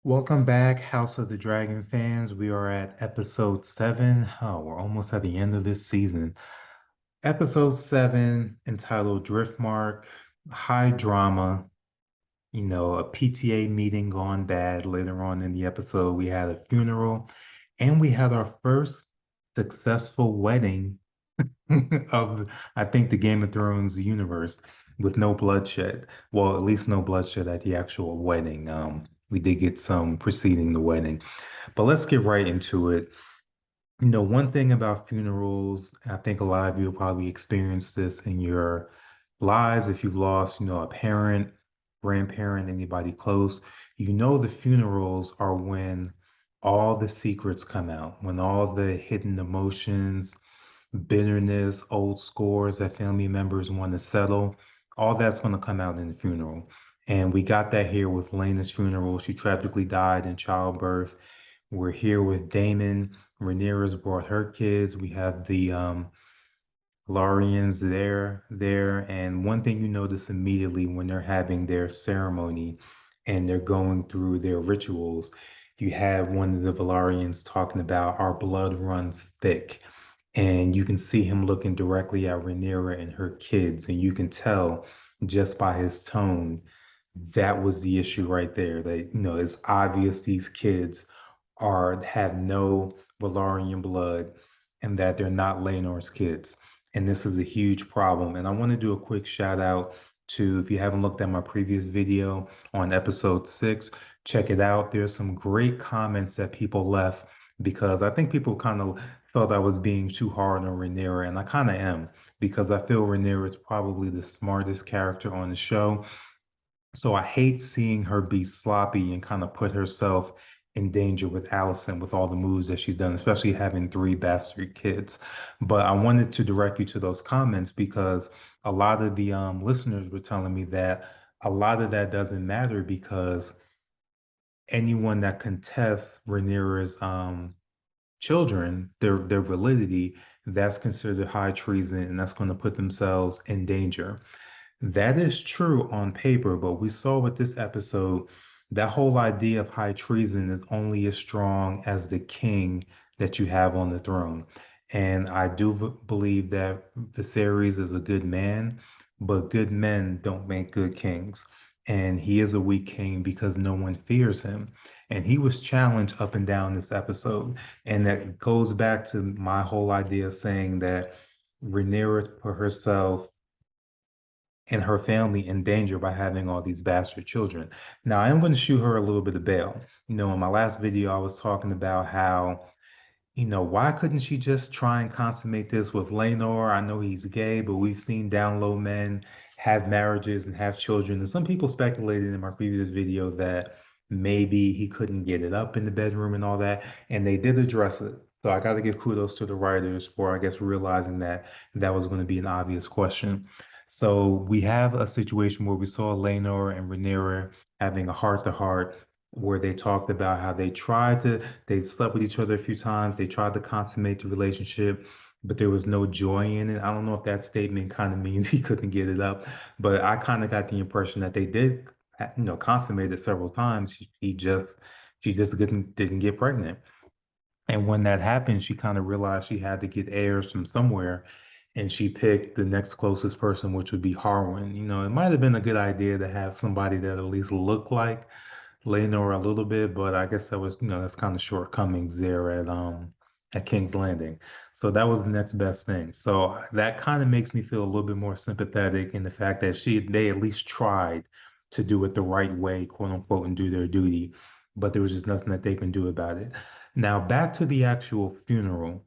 Welcome back, House of the Dragon fans. We are at episode 7. Oh, we're almost at the end of this season. Episode 7, entitled Driftmark, high drama, a PTA meeting gone bad. Later on in the episode, we had a funeral and we had our first successful wedding of, I think, the Game of Thrones universe with no bloodshed. Well, at least no bloodshed at the actual wedding. We did get some preceding the wedding, but let's get right into it. One thing about funerals, I think a lot of you will probably experience this in your lives if you've lost, a parent, grandparent, anybody close. The funerals are when all the secrets come out, when all the hidden emotions, bitterness, old scores that family members want to settle, all that's going to come out in the funeral. And we got that here with Lena's funeral. She tragically died in childbirth. We're here with Damon. Rhaenyra's brought her kids. We have the Larians there. And one thing you notice immediately when they're having their ceremony and they're going through their rituals, you have one of the Valarians talking about our blood runs thick. And you can see him looking directly at Rhaenyra and her kids, and you can tell just by his tone that was the issue right there. That, it's obvious these kids have no Valarian blood and that they're not Laenor's kids. And this is a huge problem. And I want to do a quick shout out to, if you haven't looked at my previous video on episode 6, check it out. There's some great comments that people left because I think people kind of thought I was being too hard on Rhaenyra, and I kind of am because I feel Rhaenyra is probably the smartest character on the show. So I hate seeing her be sloppy and kind of put herself in danger with Alicent with all the moves that she's done, especially having three bastard kids. But I wanted to direct you to those comments because a lot of the listeners were telling me that a lot of that doesn't matter because anyone that contests Rhaenyra's children, their validity, that's considered high treason and that's going to put themselves in danger. That is true on paper, but we saw with this episode that whole idea of high treason is only as strong as the king that you have on the throne. And I do believe that Viserys is a good man, but good men don't make good kings. And he is a weak king because no one fears him. And he was challenged up and down this episode. And that goes back to my whole idea of saying that Rhaenyra put herself and her family in danger by having all these bastard children. Now, I am going to shoot her a little bit of bail. In my last video, I was talking about how, why couldn't she just try and consummate this with Laenor? I know he's gay, but we've seen down low men have marriages and have children. And some people speculated in my previous video that maybe he couldn't get it up in the bedroom and all that. And they did address it. So I got to give kudos to the writers for, I guess, realizing that that was going to be an obvious question. So we have a situation where we saw Laenor and Rhaenyra having a heart-to-heart where they talked about how they slept with each other a few times, they tried to consummate the relationship, but there was no joy in it. I don't know if that statement kind of means he couldn't get it up, but I kind of got the impression that they did, consummate it several times. She just didn't get pregnant. And when that happened, she kind of realized she had to get heirs from somewhere. And she picked the next closest person, which would be Harwin. It might have been a good idea to have somebody that at least looked like Laenor a little bit, but I guess that was, that's kind of shortcomings there at King's Landing. So that was the next best thing. So that kind of makes me feel a little bit more sympathetic in the fact that they at least tried to do it the right way, quote unquote, and do their duty, but there was just nothing that they can do about it. Now back to the actual funeral.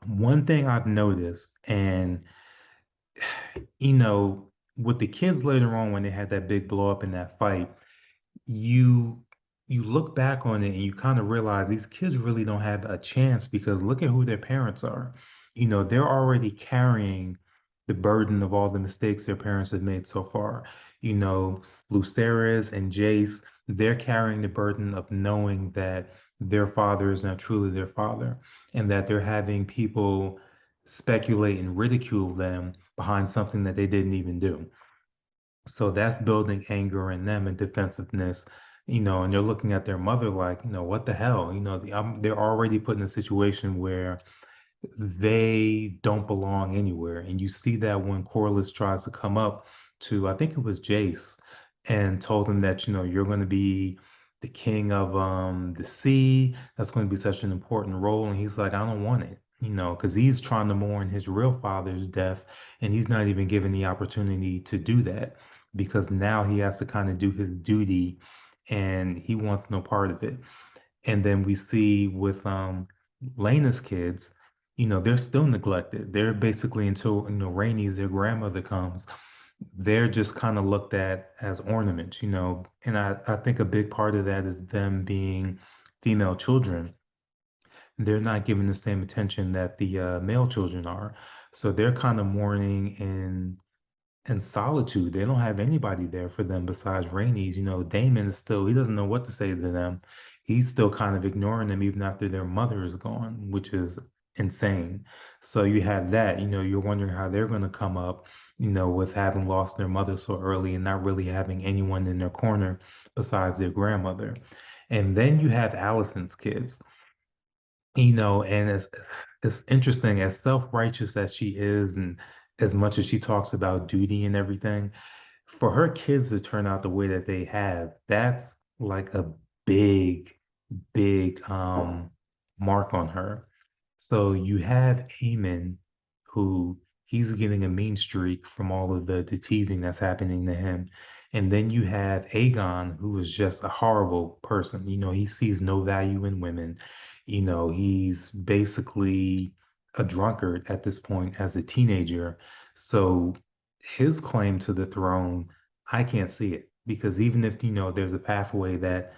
One thing I've noticed, and with the kids later on when they had that big blow up in that fight, you you look back on it and you kind of realize these kids really don't have a chance because look at who their parents are. They're already carrying the burden of all the mistakes their parents have made so far. Lucerys and Jace, they're carrying the burden of knowing that their father is not truly their father and that they're having people speculate and ridicule them behind something that they didn't even do. So that's building anger in them and defensiveness and they're looking at their mother like, what the hell? They're already put in a situation where they don't belong anywhere. And you see that when Corlys tries to come up to, I think it was Jace, and told him that, you're going to be the king of the sea. That's going to be such an important role. And he's like, I don't want it, because he's trying to mourn his real father's death, and he's not even given the opportunity to do that because now he has to kind of do his duty and he wants no part of it. And then we see with Lena's kids, they're still neglected. They're basically until, Rhaenys, their grandmother comes, they're just kind of looked at as ornaments, And I think a big part of that is them being female children. They're not given the same attention that the male children are. So they're kind of mourning in solitude. They don't have anybody there for them besides Rainey's. Damon is still, he doesn't know what to say to them. He's still kind of ignoring them even after their mother is gone, which is insane. So you have that, you're wondering how they're going to come up, with having lost their mother so early and not really having anyone in their corner besides their grandmother. And then you have Allison's kids, and it's interesting, as self-righteous as she is, and as much as she talks about duty and everything, for her kids to turn out the way that they have, that's like a big, big mark on her. So you have Eamon, who he's getting a mean streak from all of the teasing that's happening to him. And then you have Aegon, who is just a horrible person. He sees no value in women. He's basically a drunkard at this point as a teenager. So his claim to the throne, I can't see it because even if, there's a pathway that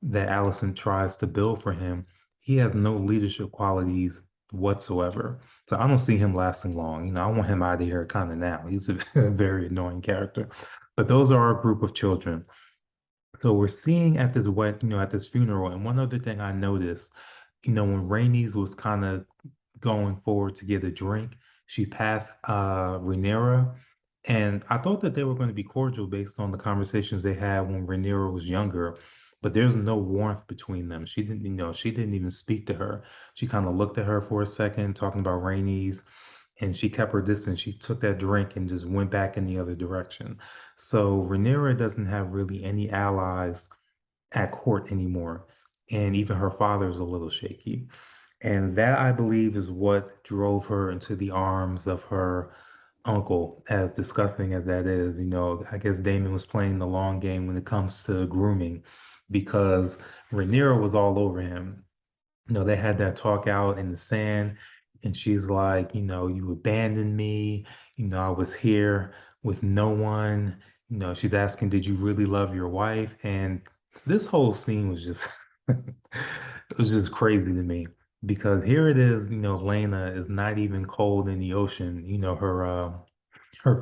Alicent tries to build for him, he has no leadership qualities whatsoever. So I don't see him lasting long. I want him out of here kind of now. He's a very annoying character. But those are our group of children. So we're seeing at this at this funeral, and one other thing I noticed, when Rhaenys was kind of going forward to get a drink, she passed Rhaenyra, and I thought that they were going to be cordial based on the conversations they had when Rhaenyra was younger, but there's no warmth between them. She didn't even speak to her. She kind of looked at her for a second, talking about Rhaenys, and she kept her distance. She took that drink and just went back in the other direction. So Rhaenyra doesn't have really any allies at court anymore. And even her father is a little shaky. And that, I believe, is what drove her into the arms of her uncle, as disgusting as that is. I guess Damon was playing the long game when it comes to grooming because Rhaenyra was all over him. They had that talk out in the sand, and she's like, you abandoned me. I was here with no one. She's asking, did you really love your wife? And this whole scene was just, it was just crazy to me because here it is, Lena is not even cold in the ocean, her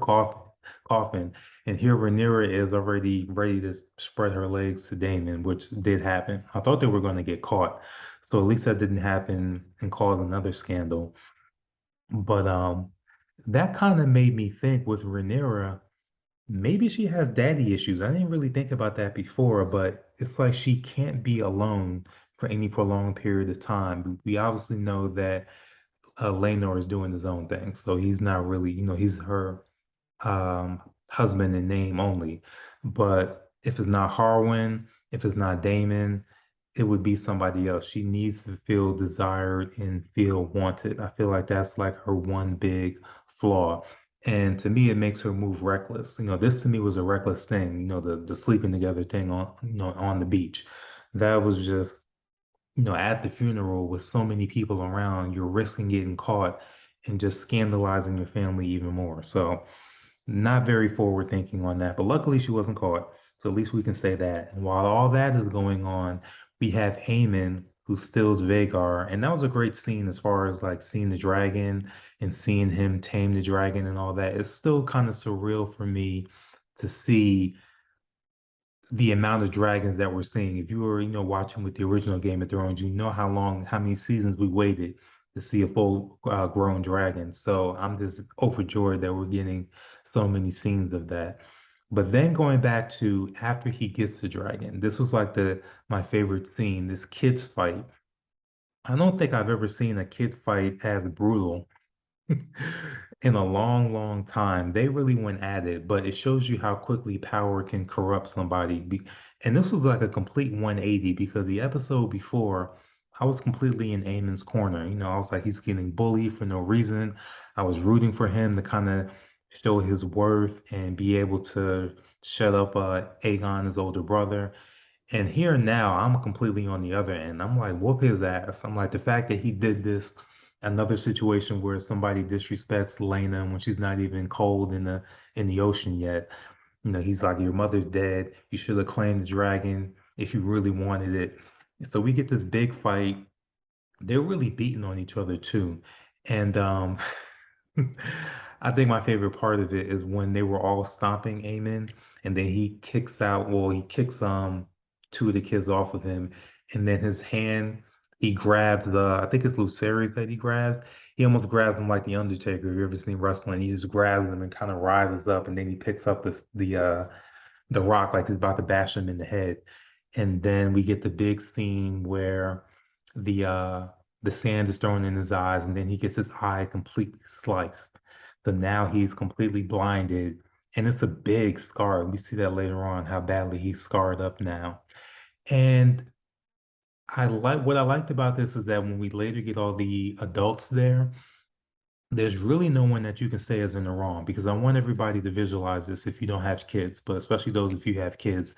coffin. And here Rhaenyra is already ready to spread her legs to Daemon, which did happen. I thought they were going to get caught. So at least that didn't happen and cause another scandal. But that kind of made me think with Rhaenyra, maybe she has daddy issues. I didn't really think about that before, but it's like she can't be alone for any prolonged period of time. We obviously know that Laenor is doing his own thing. So he's not really, he's her um, husband in name only. But if it's not Harwin, if it's not Damon, it would be somebody else. She needs to feel desired and feel wanted. I feel like that's like her one big flaw. And to me, it makes her move reckless. This to me was a reckless thing, the sleeping together thing on the beach. That was just, at the funeral with so many people around, you're risking getting caught and just scandalizing your family even more. So not very forward thinking on that, but luckily she wasn't caught. So at least we can say that. And while all that is going on, we have Aemon who steals Vhagar, and that was a great scene as far as like seeing the dragon and seeing him tame the dragon and all that. It's still kind of surreal for me to see the amount of dragons that we're seeing. If you were, watching with the original Game of Thrones, you know how many seasons we waited to see a full grown dragon. So I'm just overjoyed that we're getting so many scenes of that. But then going back to after he gets the dragon, this was like the my favorite scene, this kids fight. I don't think I've ever seen a kid fight as brutal in a long, long time. They really went at it, but it shows you how quickly power can corrupt somebody. And this was like a complete 180 because the episode before, I was completely in Aemon's corner. I was like, he's getting bullied for no reason. I was rooting for him to kind of show his worth and be able to shut up Aegon, his older brother. And here now, I'm completely on the other end. I'm like, whoop his ass. I'm like, the fact that he did this, another situation where somebody disrespects Lena when she's not even cold in the ocean yet. He's like, your mother's dead. You should have claimed the dragon if you really wanted it. So we get this big fight. They're really beating on each other too. And I think my favorite part of it is when they were all stomping Aemon, and then he kicks out, well, he kicks two of the kids off of him, and then his hand, he grabbed I think it's Lucerys that he grabbed. He almost grabs him like the Undertaker. If you ever seen wrestling, he just grabs him and kind of rises up, and then he picks up the rock like he's about to bash him in the head. And then we get the big scene where the uh the sand is thrown in his eyes, and then he gets his eye completely sliced. So now he's completely blinded, and it's a big scar. We see that later on, how badly he's scarred up now. And I like what I liked about this is that when we later get all the adults there, there's really no one that you can say is in the wrong because I want everybody to visualize this if you don't have kids, but especially those if you have kids.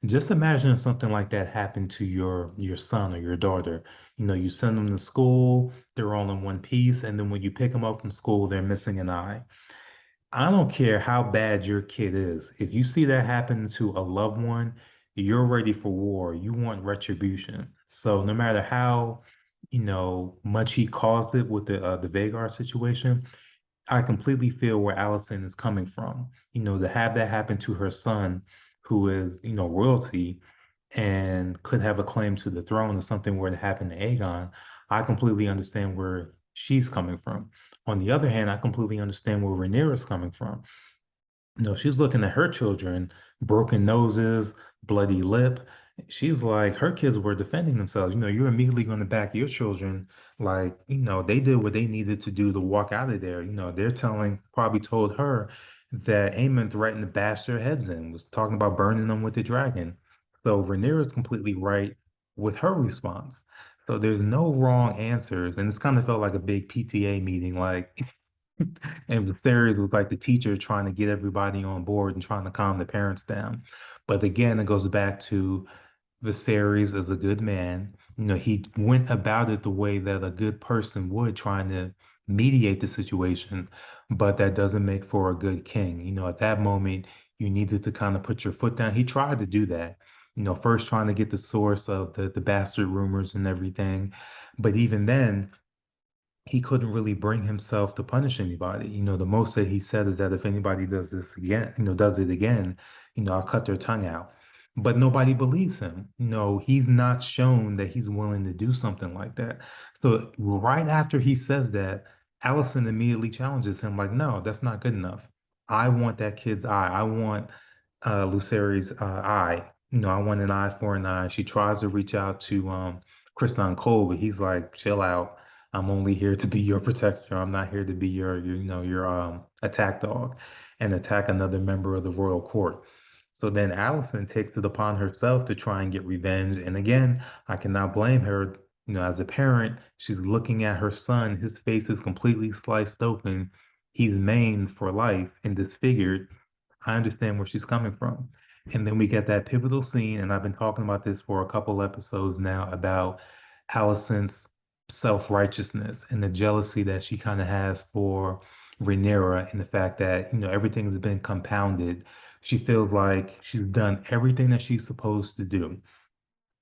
Just imagine if something like that happened to your son or your daughter. You send them to school, they're all in one piece, and then when you pick them up from school, they're missing an eye. I don't care how bad your kid is. If you see that happen to a loved one, you're ready for war. You want retribution. So no matter how, much he caused it with the Vagar situation, I completely feel where Alicent is coming from. To have that happen to her son, who is, royalty and could have a claim to the throne if something were to happen to Aegon, I completely understand where she's coming from. On the other hand, I completely understand where Rhaenyra is coming from. She's looking at her children, broken noses, bloody lip. She's like, her kids were defending themselves. You're immediately going to back your children. Like, they did what they needed to do to walk out of there. They're probably told her that Aemon threatened to bash their heads in, was talking about burning them with the dragon. So Rhaenyra is completely right with her response. So there's no wrong answers. And it's kind of felt like a big PTA meeting. Like, and the series was like the teacher trying to get everybody on board and trying to calm the parents down. But again, it goes back to Viserys as a good man. He went about it the way that a good person would, trying to mediate the situation, but that doesn't make for a good king. At that moment, you needed to kind of put your foot down. He tried to do that, first trying to get the source of the bastard rumors and everything. But even then, he couldn't really bring himself to punish anybody. The most that he said is that if anybody does this again, does it again, I'll cut their tongue out. But nobody believes him. He's not shown that he's willing to do something like that. So right after he says that, Allison immediately challenges him, like, no, that's not good enough. I want that kid's eye. I want Lucerys' eye. I want an eye for an eye. She tries to reach out to Kriston Cole, but he's like, chill out. I'm only here to be your protector. I'm not here to be your attack dog and attack another member of the royal court. So then Allison takes it upon herself to try and get revenge. And again, I cannot blame her. As a parent, she's looking at her son. His face is completely sliced open. He's maimed for life and disfigured. I understand where she's coming from. And then we get that pivotal scene, and I've been talking about this for a couple episodes now about Alicent's self-righteousness and the jealousy that she kind of has for Rhaenyra and the fact that, everything's been compounded. She feels like she's done everything that she's supposed to do,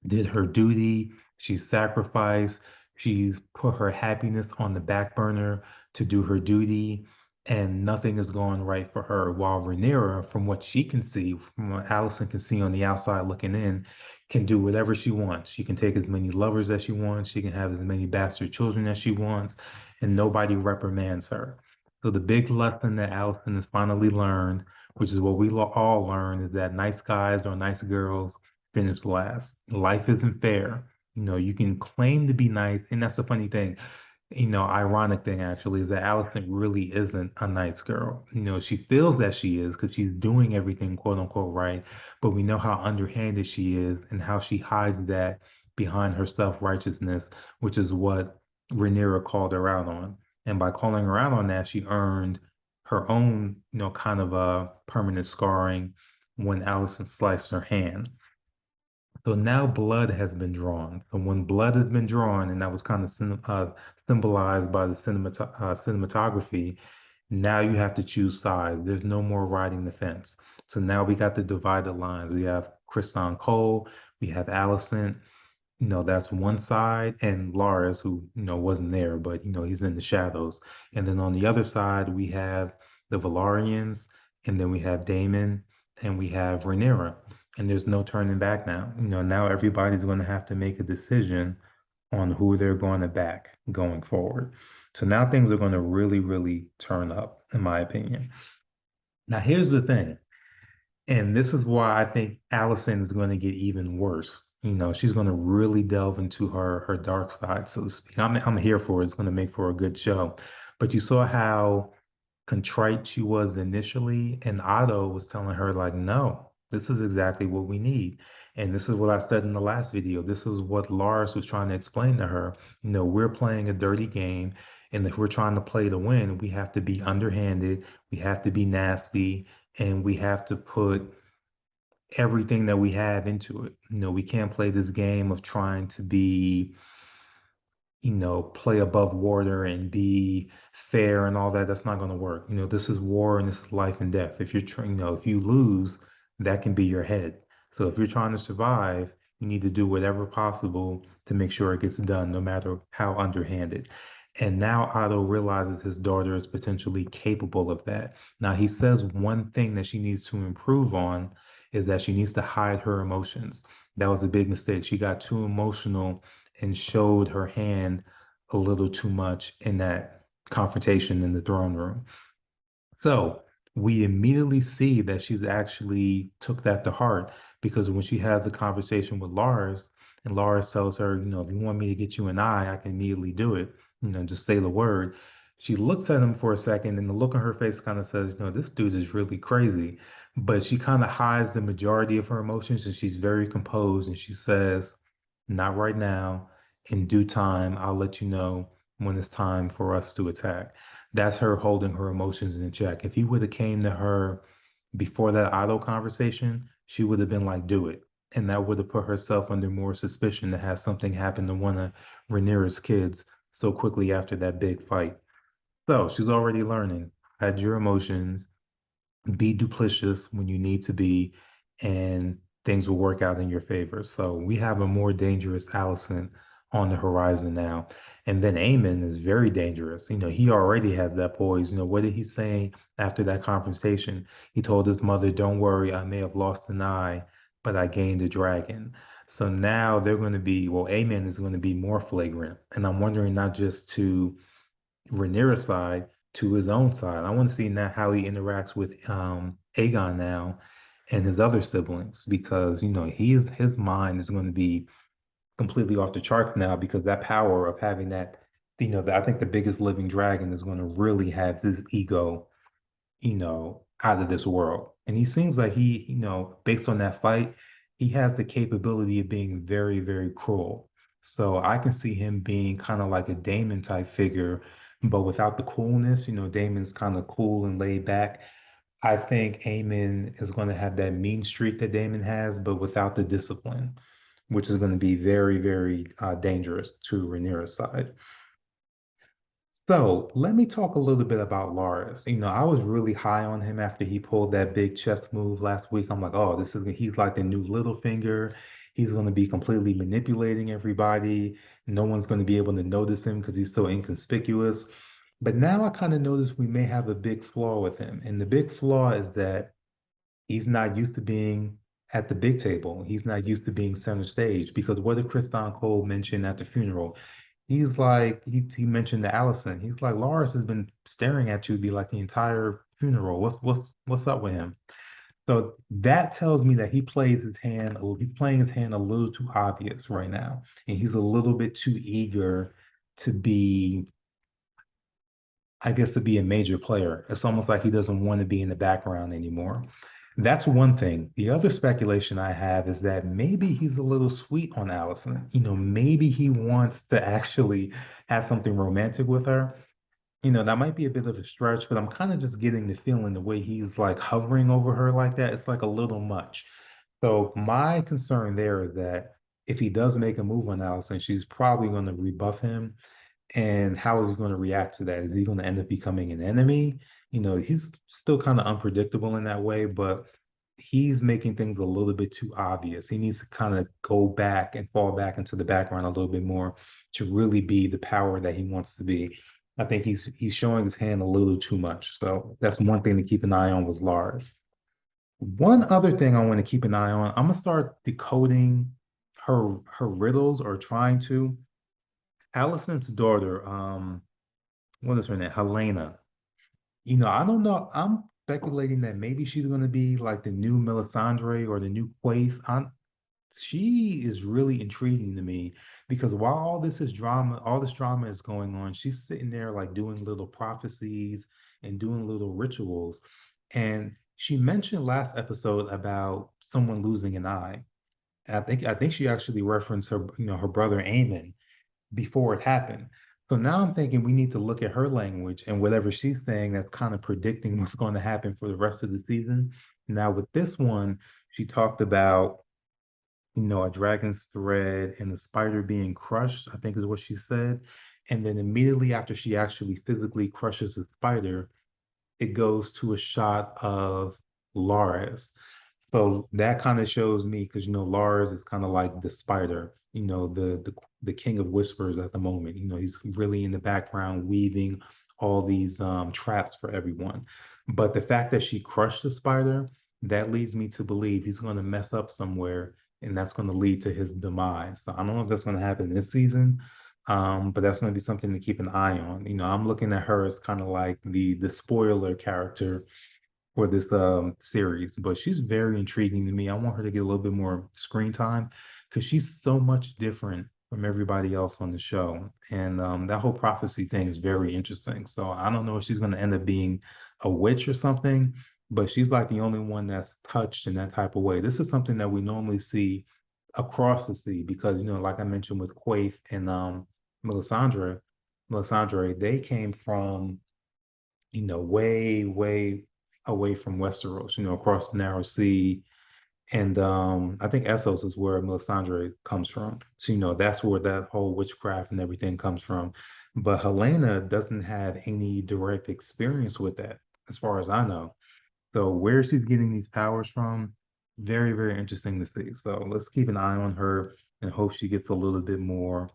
did her duty, she's sacrificed, she's put her happiness on the back burner to do her duty, and nothing is going right for her. While Rhaenyra, from what she can see, from what Alicent can see on the outside looking in, can do whatever she wants. She can take as many lovers as she wants, she can have as many bastard children as she wants, and nobody reprimands her. So the big lesson that Alicent has finally learned which is what we all learn is that nice guys or nice girls finish last. Life isn't fair. You can claim to be nice, and that's the funny thing. Ironic thing actually is that Alicent really isn't a nice girl. She feels that she is because she's doing everything quote unquote right, but we know how underhanded she is and how she hides that behind her self-righteousness, which is what Rhaenyra called her out on. And by calling her out on that, she earned her own, kind of a permanent scarring when Alicent sliced her hand. So now blood has been drawn. So when blood has been drawn, and that was kind of symbolized by the cinematography, now you have to choose sides. There's no more riding the fence. So now we got the divided lines. We have Kristen Cole, we have Alicent, that's one side, and Lars, who, wasn't there, but, he's in the shadows. And then on the other side, we have the Valarians, and then we have Daemon, and we have Rhaenyra. And there's no turning back now. Now everybody's going to have to make a decision on who they're going to back going forward. So now things are going to really, really turn up, in my opinion. Now, here's the thing. And this is why I think Allison is going to get even worse. She's going to really delve into her dark side, so to speak. I'm here for it. It's going to make for a good show. But you saw how contrite she was initially, and Otto was telling her, like, no, this is exactly what we need. And this is what I said in the last video. This is what Lars was trying to explain to her. We're playing a dirty game, and if we're trying to play to win, we have to be underhanded, we have to be nasty, and we have to put everything that we have into it. We can't play this game of trying to be, play above water and be fair and all that. That's not going to work. This is war and this is life and death. If you're trying, if you lose, that can be your head. So if you're trying to survive, you need to do whatever possible to make sure it gets done, no matter how underhanded. And now Otto realizes his daughter is potentially capable of that. Now he says one thing that she needs to improve on is that she needs to hide her emotions. That was a big mistake. She got too emotional and showed her hand a little too much in that confrontation in the throne room. So we immediately see that she's actually took that to heart because when she has a conversation with Lars, and Lars tells her, if you want me to get you an eye, I can immediately do it. Just say the word. She looks at him for a second, and the look on her face kind of says, this dude is really crazy. But she kind of hides the majority of her emotions, and she's very composed, and she says, not right now. In due time, I'll let you know when it's time for us to attack. That's her holding her emotions in check. If he would have came to her before that Otto conversation, she would have been like, do it. And that would have put herself under more suspicion to have something happen to one of Rhaenyra's kids so quickly after that big fight. So she's already learning. Hide your emotions, be duplicitous when you need to be, and things will work out in your favor. So we have a more dangerous Alicent on the horizon now. And then Aemon is very dangerous. He already has that poise. What did he say after that confrontation? He told his mother, don't worry, I may have lost an eye, but I gained a dragon. So now they're going to be, well, Aemon is going to be more flagrant. And I'm wondering not just to Rhaenyra's side to his own side. I want to see now how he interacts with Aegon now and his other siblings because his mind is going to be completely off the charts now because that power of having that I think the biggest living dragon is going to really have his ego out of this world. And he seems like based on that fight, he has the capability of being very, very cruel. So I can see him being kind of like a Daemon type figure, but without the coolness. Daemon's kind of cool and laid back. I think Aemon is going to have that mean streak that Daemon has, but without the discipline, which is going to be very, very dangerous to Rhaenyra's side. So let me talk a little bit about Lars. I was really high on him after he pulled that big chess move last week. I'm like, oh, he's like the new Littlefinger. He's going to be completely manipulating everybody. No one's going to be able to notice him because he's so inconspicuous. But now I kind of notice we may have a big flaw with him. And the big flaw is that he's not used to being at the big table. He's not used to being center stage because what did Kristan Cole mention at the funeral? He's like, he mentioned to Allison, he's like, Lars has been staring at you be like the entire funeral? What's up with him? So that tells me that he plays his hand, he's playing his hand a little too obvious right now. And he's a little bit too eager to be, I guess, to be a major player. It's almost like he doesn't want to be in the background anymore. That's one thing. The other speculation I have is that maybe he's a little sweet on Allison. Maybe he wants to actually have something romantic with her. That might be a bit of a stretch, but I'm kind of just getting the feeling the way he's like hovering over her like that, it's like a little much. So my concern there is that if he does make a move on Allison, she's probably going to rebuff him. And how is he going to react to that? Is he going to end up becoming an enemy? He's still kind of unpredictable in that way, but he's making things a little bit too obvious. He needs to kind of go back and fall back into the background a little bit more to really be the power that he wants to be. I think he's showing his hand a little too much. So that's one thing to keep an eye on with Lars. One other thing I want to keep an eye on, I'm gonna start decoding her riddles or trying to. Alicent's daughter, what is her name? Helena. I don't know. I'm speculating that maybe she's going to be like the new Melisandre or the new Quaithe. She is really intriguing to me because while all this drama is going on, she's sitting there like doing little prophecies and doing little rituals. And she mentioned last episode about someone losing an eye. And I think she actually referenced her brother Aemon before it happened. So now I'm thinking we need to look at her language and whatever she's saying that's kind of predicting what's going to happen for the rest of the season. Now with this one, she talked about, a dragon's thread and the spider being crushed, I think is what she said. And then immediately after she actually physically crushes the spider, it goes to a shot of Lars. So that kind of shows me because Lars is kind of like the spider, the king of whispers at the moment. He's really in the background weaving all these traps for everyone. But the fact that she crushed the spider, that leads me to believe he's going to mess up somewhere, and that's going to lead to his demise. So I don't know if that's going to happen this season, but that's going to be something to keep an eye on. I'm looking at her as kind of like the spoiler character for this series, but she's very intriguing to me. I want her to get a little bit more screen time because she's so much different from everybody else on the show. And that whole prophecy thing is very interesting. So I don't know if she's going to end up being a witch or something, but she's like the only one that's touched in that type of way. This is something that we normally see across the sea because, like I mentioned with Quaithe and Melisandre, Melisandre, they came from way, way away from Westeros, across the narrow sea. And I think Essos is where Melisandre comes from. So, that's where that whole witchcraft and everything comes from. But Helena doesn't have any direct experience with that, as far as I know. So where she's getting these powers from, very, very interesting to see. So let's keep an eye on her and hope she gets a little bit more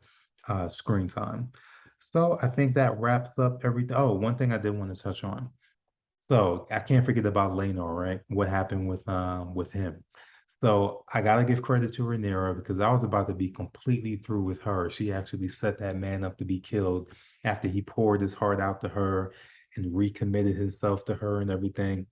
screen time. So I think that wraps up everything. Oh, one thing I did want to touch on. So I can't forget about Laenor, right? What happened with him. So I gotta give credit to Rhaenyra because I was about to be completely through with her. She actually set that man up to be killed after he poured his heart out to her and recommitted himself to her and everything.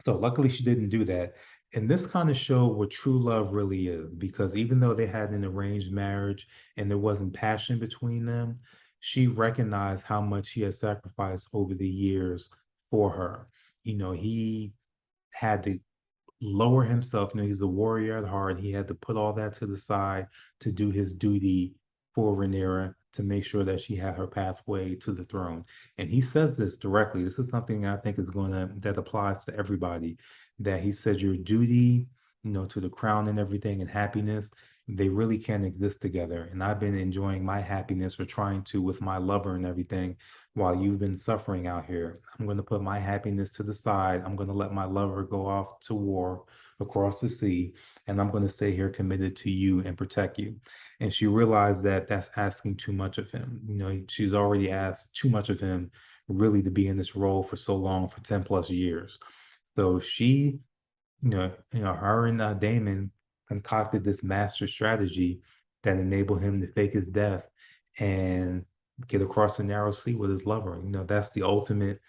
So luckily she didn't do that. And this kind of showed what true love really is, because even though they had an arranged marriage and there wasn't passion between them, she recognized how much he had sacrificed over the years for her. He had to lower himself. He's a warrior at heart. He had to put all that to the side to do his duty for Rhaenyra to make sure that she had her pathway to the throne. And he says this directly. This is something I think is that applies to everybody. That he says your duty, to the crown and everything and happiness, they really can't exist together. And I've been enjoying my happiness or trying to with my lover and everything while you've been suffering out here. I'm going to put my happiness to the side. I'm going to let my lover go off to war across the sea, and I'm going to stay here committed to you and protect you. And she realized that that's asking too much of him. She's already asked too much of him really to be in this role for so long, for 10 plus years. So she, her and Daemon concocted this master strategy that enabled him to fake his death and get across the narrow sea with his lover. That's the ultimate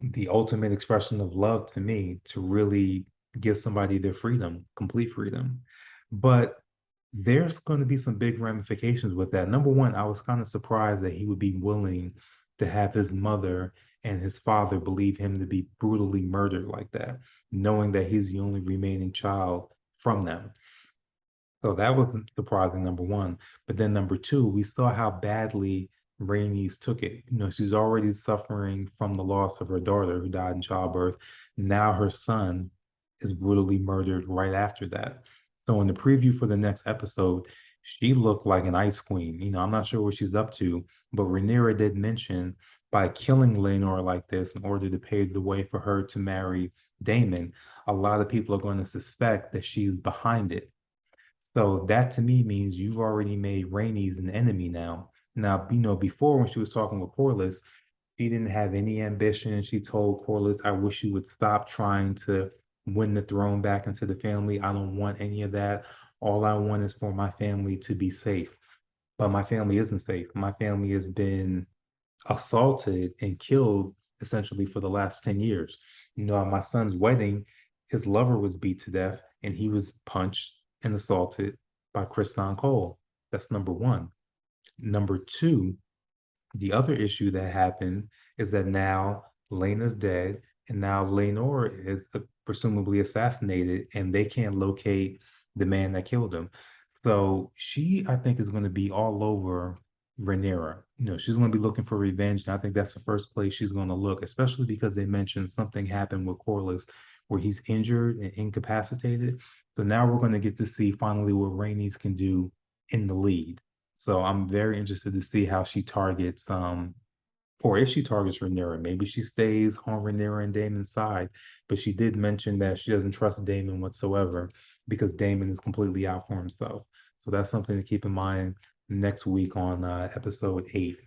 the ultimate expression of love to me to really give somebody their freedom, complete freedom. But there's going to be some big ramifications with that. Number one, I was kind of surprised that he would be willing to have his mother and his father believe him to be brutally murdered like that, knowing that he's the only remaining child from them. So that was surprising, number one. But then number two, we saw how badly Rhaenys took it. She's already suffering from the loss of her daughter who died in childbirth. Now her son is brutally murdered right after that. So in the preview for the next episode, she looked like an ice queen. I'm not sure what she's up to, but Rhaenyra did mention by killing Laenor like this in order to pave the way for her to marry Daemon, a lot of people are going to suspect that she's behind it. So that to me means you've already made Rhaenys an enemy now. Now, before when she was talking with Corlys, she didn't have any ambition. She told Corlys, I wish you would stop trying to win the throne back into the family. I don't want any of that. All I want is for my family to be safe. But my family isn't safe. My family has been assaulted and killed essentially for the last 10 years. At my son's wedding, his lover was beat to death and he was punched and assaulted by Kristan Cole. That's number one. Number two, the other issue that happened is that now Lena's dead, and now Laenor is presumably assassinated, and they can't locate the man that killed him. So she, I think, is going to be all over Rhaenyra. She's going to be looking for revenge, and I think that's the first place she's going to look, especially because they mentioned something happened with Corlys where he's injured and incapacitated. So now we're going to get to see finally what Rhaenys can do in the lead. So I'm very interested to see how she targets, or if she targets Rhaenyra. Maybe she stays on Rhaenyra and Daemon's side, but she did mention that she doesn't trust Daemon whatsoever because Daemon is completely out for himself. So that's something to keep in mind next week on episode 8,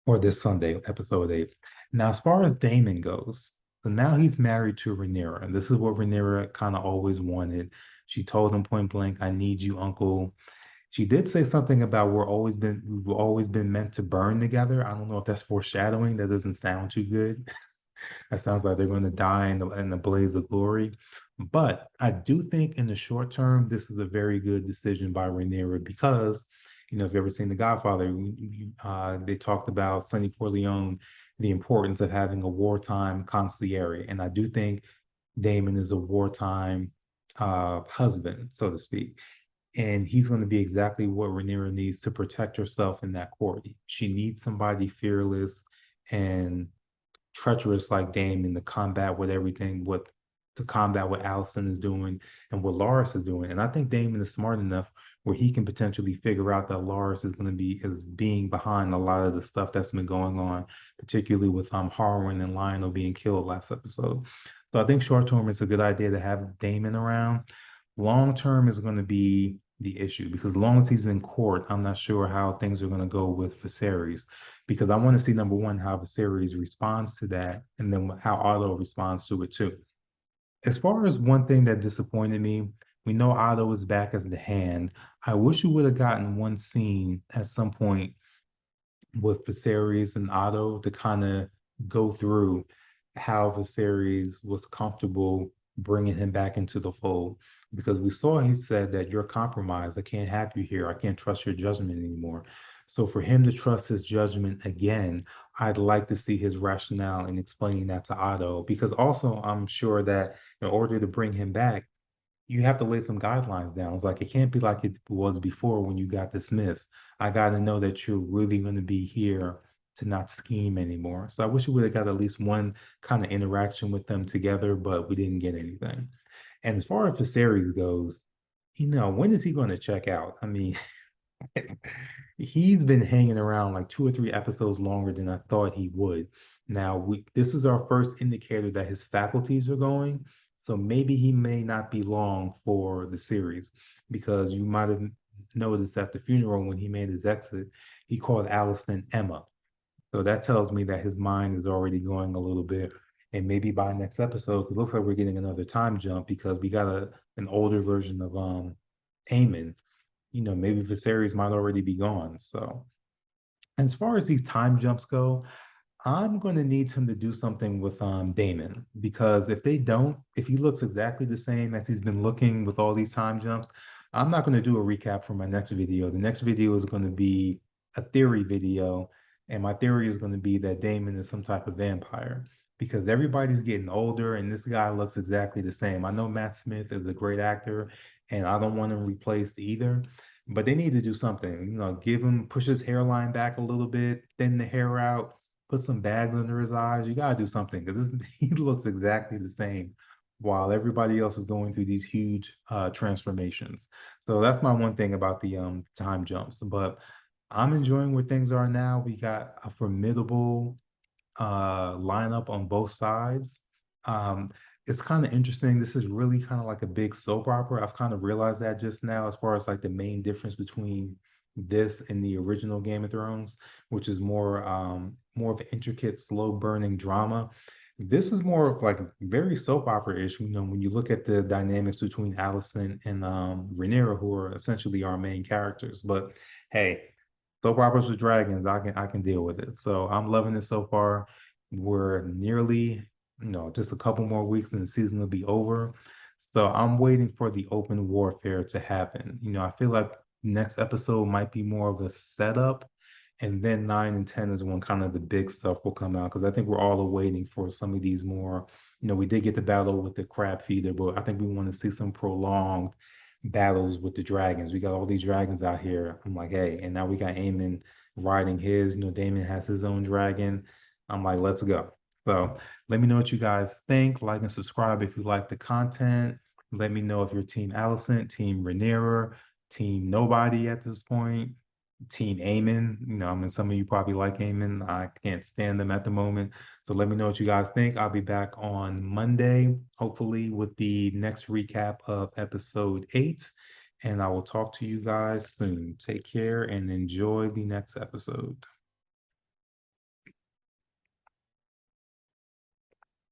or this Sunday, episode 8. Now, as far as Daemon goes, so now he's married to Rhaenyra, and this is what Rhaenyra kind of always wanted. She told him point blank, I need you, uncle. She did say something about we've always been meant to burn together. I don't know if that's foreshadowing. That doesn't sound too good. That sounds like they're going to die in the blaze of glory. But I do think in the short term, this is a very good decision by Rhaenyra because, if you've ever seen The Godfather, they talked about Sonny Corleone, the importance of having a wartime consigliere. And I do think Damon is a wartime husband, so to speak. And he's going to be exactly what Rhaenyra needs to protect herself in that court. She needs somebody fearless and treacherous like Daemon to combat with everything, what to combat what Alicent is doing and what Lars is doing. And I think Daemon is smart enough where he can potentially figure out that Lars is going to be is being behind a lot of the stuff that's been going on, particularly with Harwin and Lionel being killed last episode. So I think short term it's a good idea to have Daemon around. Long term is going to be the issue because as long as he's in court, I'm not sure how things are going to go with Viserys because I want to see number one how Viserys responds to that, and then how Otto responds to it too. As far as one thing that disappointed me, we know Otto is back as the Hand. I wish we would have gotten one scene at some point with Viserys and Otto to kind of go through how Viserys was comfortable bringing him back into the fold. Because we saw he said that you're compromised. I can't have you here. I can't trust your judgment anymore. So for him to trust his judgment again, I'd like to see his rationale in explaining that to Otto. Because also, I'm sure that in order to bring him back, you have to lay some guidelines down. It's like it can't be like it was before when you got dismissed. I got to know that you're really going to be here to not scheme anymore. So I wish we would have got at least one kind of interaction with them together, but we didn't get anything. And as far as Viserys goes, when is he going to check out? I mean, he's been hanging around like 2 or 3 episodes longer than I thought he would. Now, this is our first indicator that his faculties are going, so maybe he may not be long for the series because you might have noticed at the funeral when he made his exit, he called Alicent Emma. So that tells me that his mind is already going a little bit. And maybe by next episode, 'cause it looks like we're getting another time jump because we got an older version of Aemon. Maybe Viserys might already be gone. So, and as far as these time jumps go, I'm going to need him to do something with Damon because if they don't, if he looks exactly the same as he's been looking with all these time jumps, I'm not going to do a recap for my next video. The next video is going to be a theory video, and my theory is going to be that Damon is some type of vampire because everybody's getting older and this guy looks exactly the same. I know Matt Smith is a great actor, and I don't want him replaced either. But they need to do something, give him, push his hairline back a little bit, thin the hair out, put some bags under his eyes. You gotta do something because he looks exactly the same while everybody else is going through these huge transformations. So that's my one thing about the time jumps. But I'm enjoying where things are now. We got a formidable lineup on both sides. Um, it's kind of interesting. This is really kind of like a big soap opera. I've kind of realized that just now, as far as like the main difference between this and the original Game of Thrones, which is more of an intricate, slow burning drama. This is more of like very soap opera-ish, when you look at the dynamics between Alicent and Rhaenyra, who are essentially our main characters. But hey, soap operas with dragons, I can deal with it. So I'm loving it so far. We're nearly, just a couple more weeks and the season will be over. So I'm waiting for the open warfare to happen. I feel like next episode might be more of a setup, and then 9 and 10 is when kind of the big stuff will come out because I think we're all awaiting for some of these more. We did get the battle with the crab feeder, but I think we want to see some prolonged battles with the dragons. We got all these dragons out here. I'm like, hey, and now we got Aemon riding his. Damon has his own dragon. I'm like, let's go. So let me know what you guys think. Like and subscribe if you like the content. Let me know if you're Team Alicent, Team Rhaenyra, Team Nobody at this point, Team Aemon. I mean, some of you probably like Aemon. I can't stand them at the moment. So let me know what you guys think. I'll be back on Monday, hopefully, with the next recap of episode 8. And I will talk to you guys soon. Take care and enjoy the next episode.